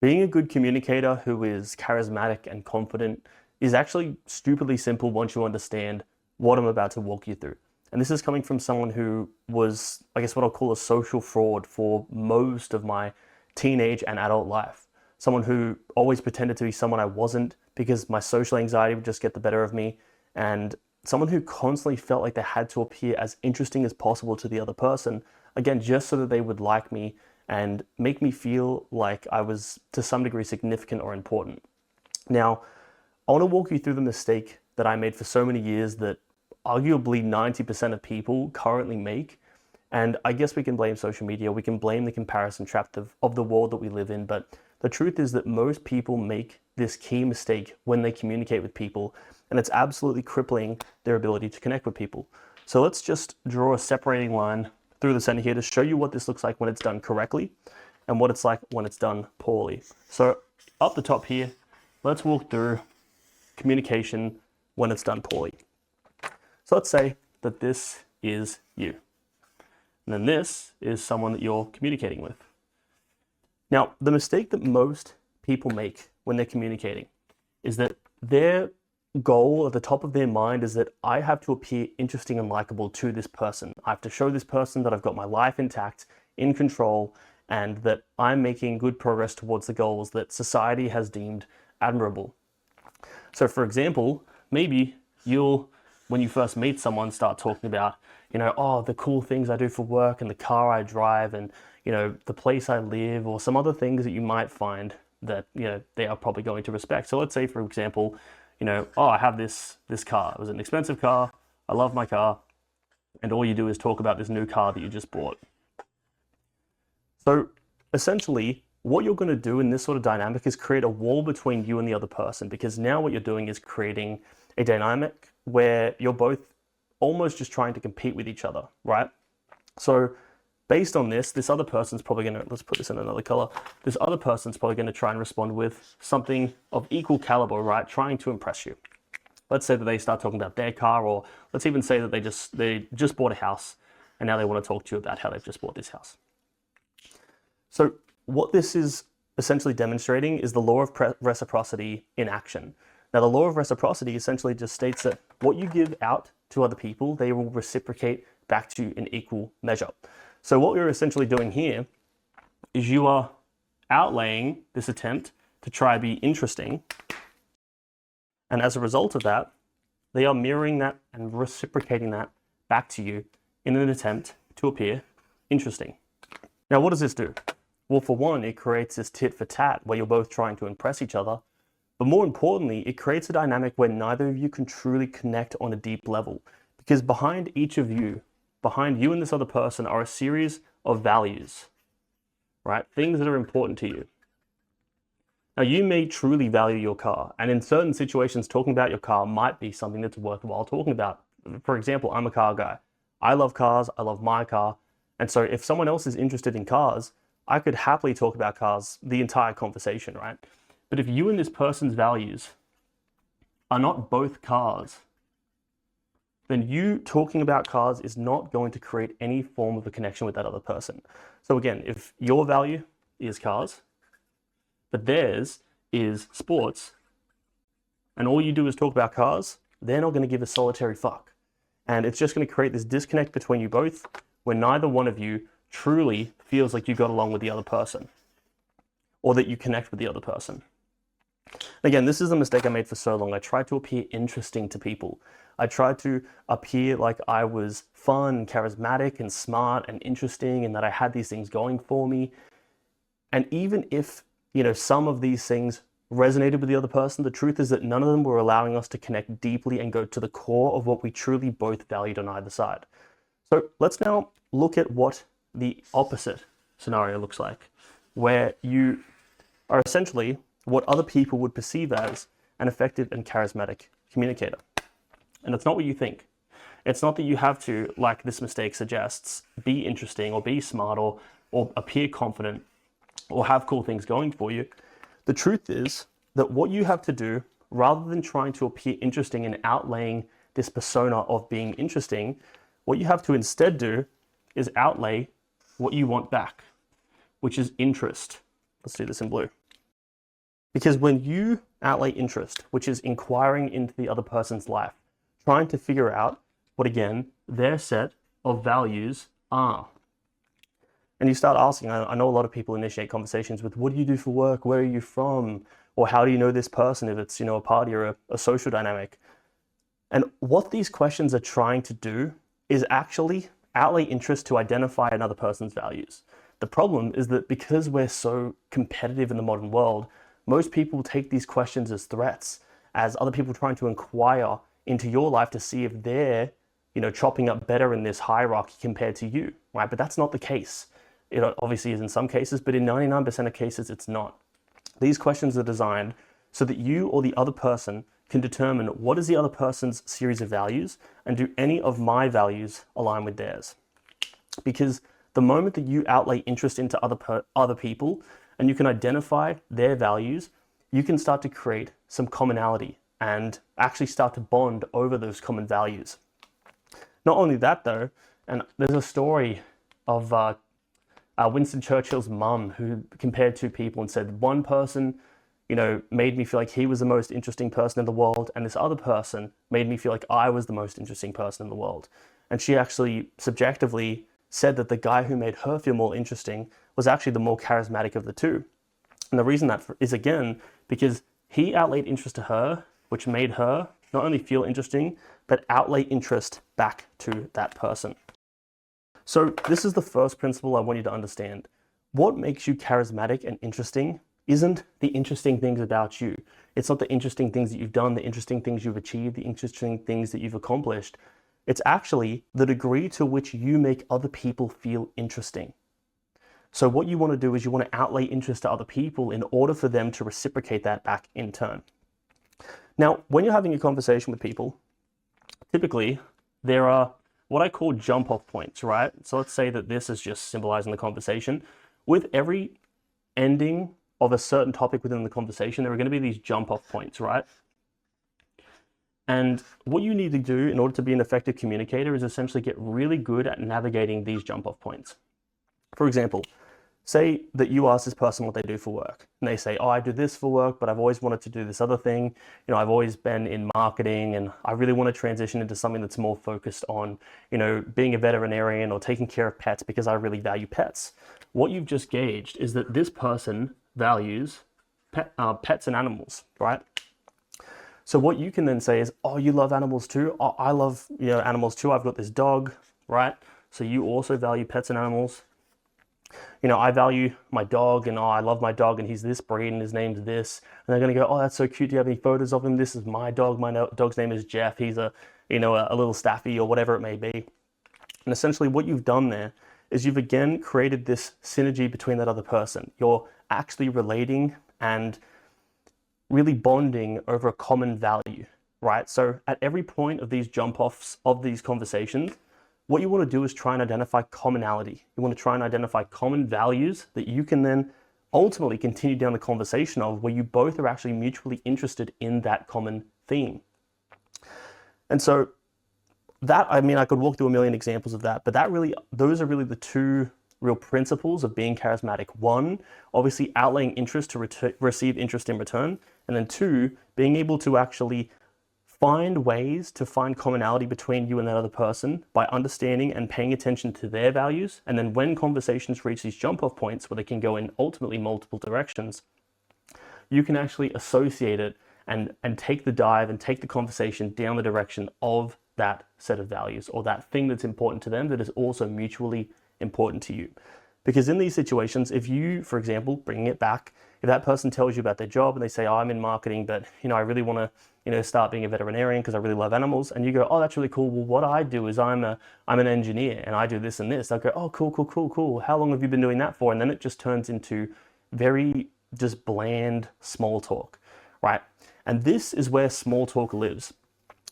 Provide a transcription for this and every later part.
Being a good communicator who is charismatic and confident is actually stupidly simple once you understand what I'm about to walk you through. And this is coming from someone who was, I guess, what I'll call a social fraud for most of my teenage and adult life. Someone who always pretended to be someone I wasn't because my social anxiety would just get the better of me. And someone who constantly felt like they had to appear as interesting as possible to the other person, again, just so that they would like me and make me feel like I was to some degree significant or important. Now, I want to walk you through the mistake that I made for so many years that arguably 90% of people currently make. And I guess we can blame social media, we can blame the comparison trap of the world that we live in, but the truth is that most people make this key mistake when they communicate with people, and it's absolutely crippling their ability to connect with people. So let's just draw a separating line through the center here to show you what this looks like when it's done correctly and what it's like when it's done poorly. So up the top here, let's walk through communication when it's done poorly. So let's say that this is you. And then this is someone that you're communicating with. Now, the mistake that most people make when they're communicating is that their goal at the top of their mind is that I have to appear interesting and likable to this person. I have to show this person that I've got my life intact, in control, and that I'm making good progress towards the goals that society has deemed admirable. So for example, maybe you'll, when you first meet someone, start talking about, oh, the cool things I do for work and the car I drive and, the place I live, or some other things that you might find that, they are probably going to respect. So let's say, for example, oh, I have this car. It was an expensive car. I love my car. And all you do is talk about this new car that you just bought. So essentially, what you're going to do in this sort of dynamic is create a wall between you and the other person, because now what you're doing is creating a dynamic where you're both almost just trying to compete with each other, right? So based on this other person's probably going to, let's put this in another color. This other person's probably going to try and respond with something of equal caliber, right? Trying to impress you. Let's say that they start talking about their car, or let's even say that they just bought a house and now they want to talk to you about how they've just bought this house. So what this is essentially demonstrating is the law of reciprocity in action. Now, the law of reciprocity essentially just states that what you give out to other people, they will reciprocate back to you in equal measure. So what we're essentially doing here is you are outlaying this attempt to try to be interesting. And as a result of that, they are mirroring that and reciprocating that back to you in an attempt to appear interesting. Now, what does this do? Well, for one, it creates this tit for tat where you're both trying to impress each other. But more importantly, it creates a dynamic where neither of you can truly connect on a deep level. Because behind each of you, behind you and this other person, are a series of values, right? Things that are important to you. Now, you may truly value your car, and in certain situations, talking about your car might be something that's worthwhile talking about. For example, I'm a car guy. I love cars, I love my car. And so if someone else is interested in cars, I could happily talk about cars the entire conversation, right? But if you and this person's values are not both cars, then you talking about cars is not going to create any form of a connection with that other person. So again, if your value is cars, but theirs is sports, and all you do is talk about cars, they're not going to give a solitary fuck. And it's just going to create this disconnect between you both where neither one of you truly feels like you got along with the other person or that you connect with the other person. Again, this is a mistake I made for so long. I tried to appear interesting to people. I tried to appear like I was fun, charismatic, and smart and interesting, and that I had these things going for me. And even if, some of these things resonated with the other person, the truth is that none of them were allowing us to connect deeply and go to the core of what we truly both valued on either side. So let's now look at what the opposite scenario looks like, where you are essentially what other people would perceive as an effective and charismatic communicator. And it's not what you think. It's not that you have to, like this mistake suggests, be interesting or be smart or appear confident or have cool things going for you. The truth is that what you have to do, rather than trying to appear interesting and outlaying this persona of being interesting, what you have to instead do is outlay what you want back, which is interest. Let's do this in blue. Because when you outlay interest, which is inquiring into the other person's life, trying to figure out what, again, their set of values are. And you start asking, I know a lot of people initiate conversations with, what do you do for work? Where are you from? Or how do you know this person if it's, a party or a social dynamic? And what these questions are trying to do is actually outlay interest to identify another person's values. The problem is that because we're so competitive in the modern world, most people take these questions as threats, as other people trying to inquire into your life to see if they're, chopping up better in this hierarchy compared to you, right? But that's not the case. It obviously is in some cases, but in 99% of cases, it's not. These questions are designed so that you or the other person can determine what is the other person's series of values and do any of my values align with theirs. Because the moment that you outlay interest into other people and you can identify their values, you can start to create some commonality and actually start to bond over those common values. Not only that though, and there's a story of Winston Churchill's mum who compared two people and said one person, made me feel like he was the most interesting person in the world, and this other person made me feel like I was the most interesting person in the world. And she actually subjectively said that the guy who made her feel more interesting was actually the more charismatic of the two. And the reason that is, again, because he outlaid interest to her, which made her not only feel interesting, but outlay interest back to that person. So this is the first principle I want you to understand. What makes you charismatic and interesting isn't the interesting things about you. It's not the interesting things that you've done, the interesting things you've achieved, the interesting things that you've accomplished. It's actually the degree to which you make other people feel interesting. So what you want to do is you want to outlay interest to other people in order for them to reciprocate that back in turn. Now, when you're having a conversation with people, typically there are what I call jump-off points, right? So let's say that this is just symbolizing the conversation. With every ending of a certain topic within the conversation, there are going to be these jump-off points, right? And what you need to do in order to be an effective communicator is essentially get really good at navigating these jump-off points. For example, say that you ask this person what they do for work, and they say, I do this for work, but I've always wanted to do this other thing. I've always been in marketing, and I really want to transition into something that's more focused on, being a veterinarian or taking care of pets because I really value pets. What you've just gauged is that this person values pets and animals, right? So what you can then say is, oh, you love animals too? Oh, I love animals too. I've got this dog, right? So you also value pets and animals. I value my dog, and I love my dog, and he's this breed, and his name's this. And they're going to go, oh, that's so cute. Do you have any photos of him? This is my dog. My dog's name is Jeff. He's a little staffy or whatever it may be. And essentially what you've done there is you've again created this synergy between that other person. You're actually relating and really bonding over a common value, right? So at every point of these jump-offs of these conversations, what you want to do is try and identify commonality. You want to try and identify common values that you can then ultimately continue down the conversation of, where you both are actually mutually interested in that common theme. And so that, I could walk through a million examples of that, but those are really the two real principles of being charismatic. One, obviously outlaying interest to receive interest in return. And then two, being able to actually find ways to find commonality between you and that other person by understanding and paying attention to their values. And then when conversations reach these jump-off points where they can go in ultimately multiple directions, you can actually associate it and take the dive and take the conversation down the direction of that set of values, or that thing that's important to them that is also mutually important to you. Because in these situations, if you, for example, bringing it back, if that person tells you about their job and they say, oh, I'm in marketing, but I really want to start being a veterinarian because I really love animals, and you go, oh, that's really cool. Well, what I do is I'm an engineer and I do this and this. They'll go, oh, cool. How long have you been doing that for? And then it just turns into very just bland small talk, right? And this is where small talk lives.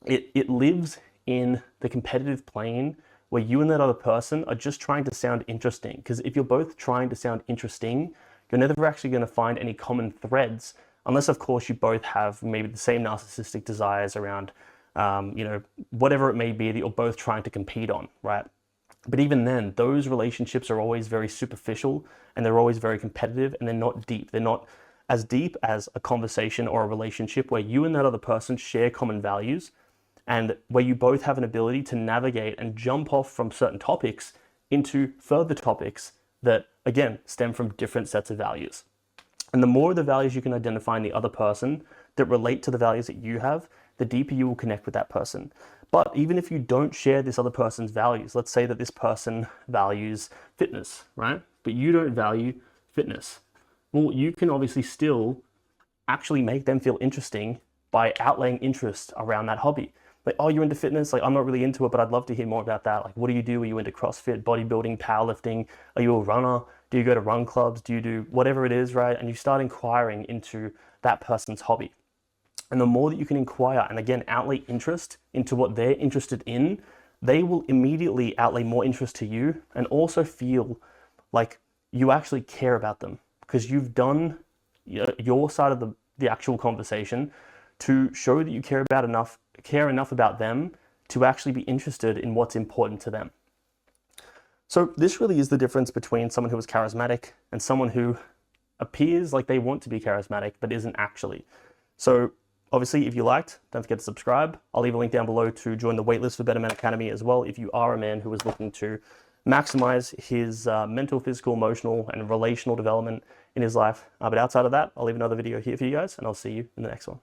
It lives in the competitive plane where you and that other person are just trying to sound interesting. Because if you're both trying to sound interesting, you're never actually going to find any common threads, unless of course you both have maybe the same narcissistic desires around, whatever it may be that you're both trying to compete on, right? But even then, those relationships are always very superficial, and they're always very competitive, and they're not deep. They're not as deep as a conversation or a relationship where you and that other person share common values and where you both have an ability to navigate and jump off from certain topics into further topics that, again, stem from different sets of values. And the more of the values you can identify in the other person that relate to the values that you have, the deeper you will connect with that person. But even if you don't share this other person's values, let's say that this person values fitness, right? But you don't value fitness. Well, you can obviously still actually make them feel interesting by outlaying interest around that hobby. Like, oh, you're into fitness? Like, I'm not really into it, but I'd love to hear more about that. Like, what do you do? Are you into CrossFit, bodybuilding, powerlifting? Are you a runner? Do you go to run clubs? Do you do whatever it is, right? And you start inquiring into that person's hobby. And the more that you can inquire and again, outlay interest into what they're interested in, they will immediately outlay more interest to you and also feel like you actually care about them because you've done your side of the actual conversation to show that you care enough about them to actually be interested in what's important to them. So this really is the difference between someone who is charismatic and someone who appears like they want to be charismatic but isn't actually. So obviously, if you liked, don't forget to subscribe. I'll leave a link down below to join the waitlist for Better Men Academy as well if you are a man who is looking to maximize his mental, physical, emotional, and relational development in his life. But outside of that, I'll leave another video here for you guys, and I'll see you in the next one.